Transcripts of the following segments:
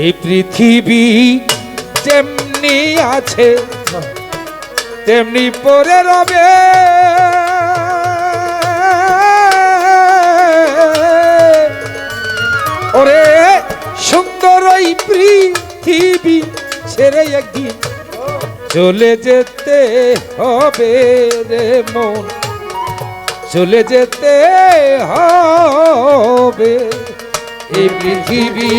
এই পৃথিবী যেমনি আছে তেমনি পড়ে রবে, ওরে সুন্দর এই পৃথিবী ছেড়ে একদিন চলে যেতে হবে রে মন, চলে যেতে হবে। এই পৃথিবী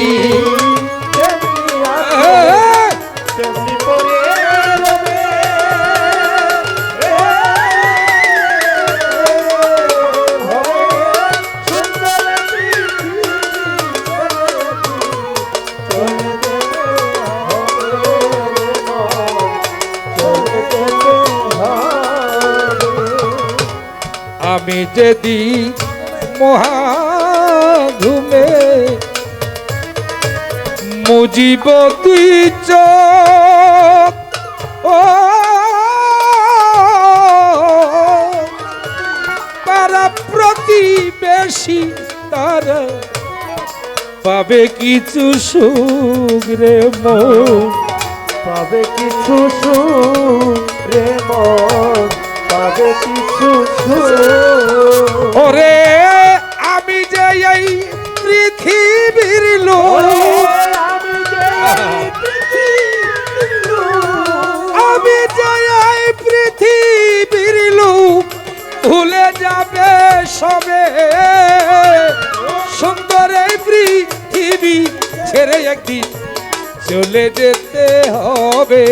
আমি যেদিন মহাধুমে মুজিব তুই চোখ, ও পাড়া প্রতিবেশী তারা পাবে কিছু সুখ রে মন, পাবে কিছু সুখ রে মন, পাবে কিছু সুখ। ওরে আমি যে এই পৃথিবীর লোক, আমি যে এই পৃথিবীর লোক, ভুলে যাবে সবে সুন্দর এই পৃথিবী ছেড়ে একদিন চলে যেতে হবে।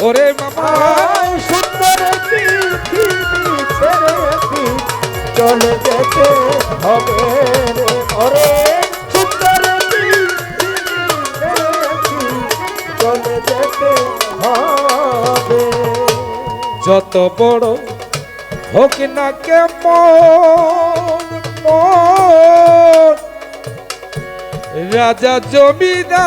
ওরে মামা সুন্দর পৃথিবী ছেড়ে একদিন চলে যেতে হবে রে, ওরে সুন্দর পৃথিবী ছেড়ে একদিন চলে যেতে হবে। যত বড় হোক না কেমন মন, রাজা জমিদার,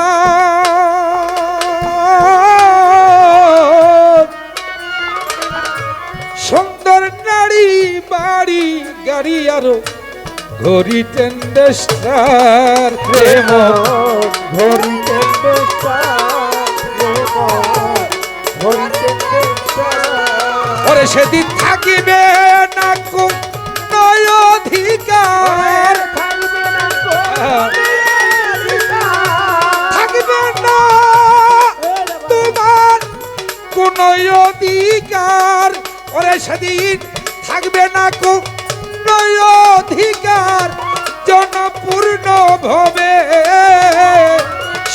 সুন্দর নারী বাড়ি গাড়ি আরো ঘড়ি টেন্ডেস্টার প্রেম, ঘড়ি টেন্ডেস্টার প্রেম, ঘড়ি টেন্ডেস্টার। ওরে সেদিন থাকিবে না কোনো অধিকার, থাকবে না তোমার কোনো অধিকার, ওরে সেদিন থাকবে না কোনো অধিকার, জনপূর্ণ ভাবে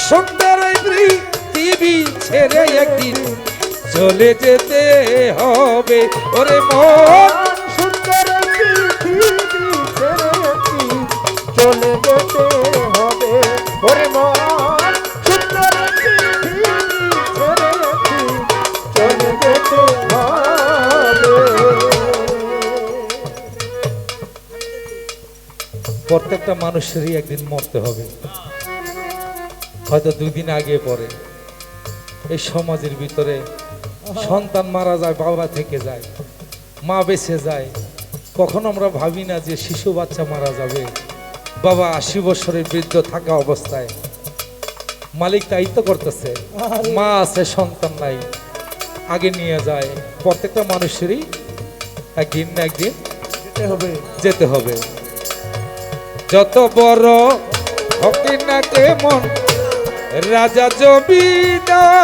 সুন্দর পৃথিবী ছেড়ে একদিন চলে যেতে হবে। ওরে মন সুন্দর পৃথিবী ছেড়ে একদিন চলে যেতে হবে, ওরে মন সুন্দর পৃথিবী ছেড়ে একদিন চলে যেতে হবে। প্রত্যেকটা মানুষেরই একদিন মরতে হবে, হয়তো 2 দিন আগে পরে। এই সমাজের ভিতরে সন্তান মারা যায়, বাবা থেকে যায়, মা বেঁচে যায়, কখনো আমরা ভাবি না যে শিশু বাচ্চা মারা যাবে, বাবা 80 বছরের বৃদ্ধ থাকা অবস্থায় মালিক দায়িত্ব করতেছে, মা আছে সন্তান নাই, আগে নিয়ে যায়। প্রত্যেকটা মানুষেরই একদিন না একদিন যেতে হবে, যেতে হবে। যত বড় হোক না কেমন রাজা জমিদার,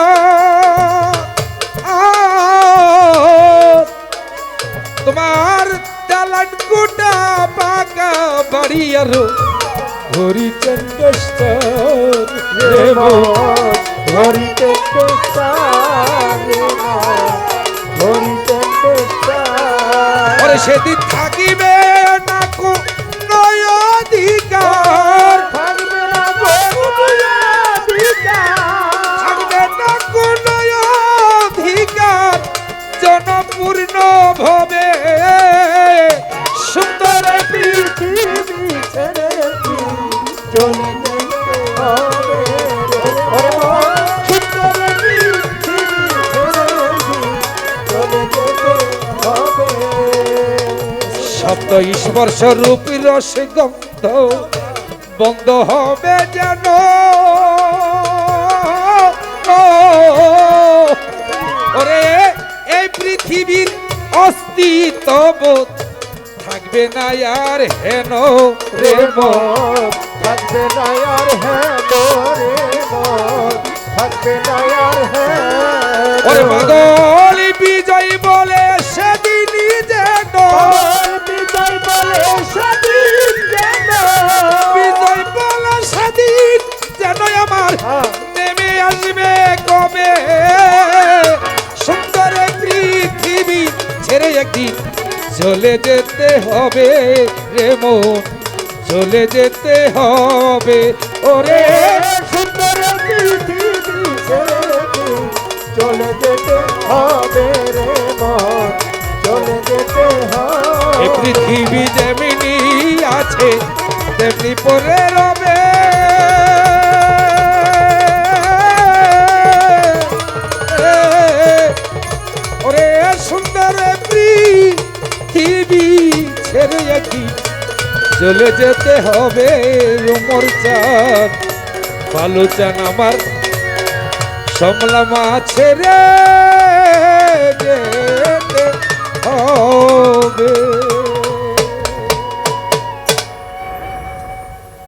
তোমার দালান কোটা পাকা বাড়ি আরো ঘড়ি টেন্ডেস্টার রে মন, ঘড়ি টেন্ডেস্টার রে মন, ঘড়ি টেন্ডেস্টার। ওরে সেদিন থাকিবে না কোনো অধিকার, থাকবে না কোনো অধিকার, থাকবে না কোনো অধিকার, জনপূর্ণ ভাবে সুন্দর পৃথিবী ছেড়ে একদিন চলে যেতে হবে রে, ওরে মন সুন্দর পৃথিবী ছেড়ে একদিন চলে যেতে হবে। শব্দ স্পর্শ রূপ রস গন্ধ বন্ধ হবে যেন, তবু থাকবে না আর হেন রে মন। থাকবে না আর হ্যাঁ রে মন, থাকবে না আর হ্যাঁ। ওরে পাগল বিজয় বলে সেদিনই যেন, বিজয় বলে সেদিন যেন, বিজয় বলে সেদিন যেন আমার নেমে আসবে কবে। সুন্দর পৃথিবী ছেড়ে একদিন চলে যেতে হবে রে মন, চলে যেতে হবে। ওরে সুন্দর পৃথিবী ছেড়ে চলে যেতে হবে রে মন, চলে যেতে হবে। এই পৃথিবী যেমনি আছে তেমনি পরে রবে। ওরে সুন্দর পৃথিবী ছেড়ে একদিন চলে যেতে হবে। উমর চান ভালো চান আমার সমলা মা ছেড়ে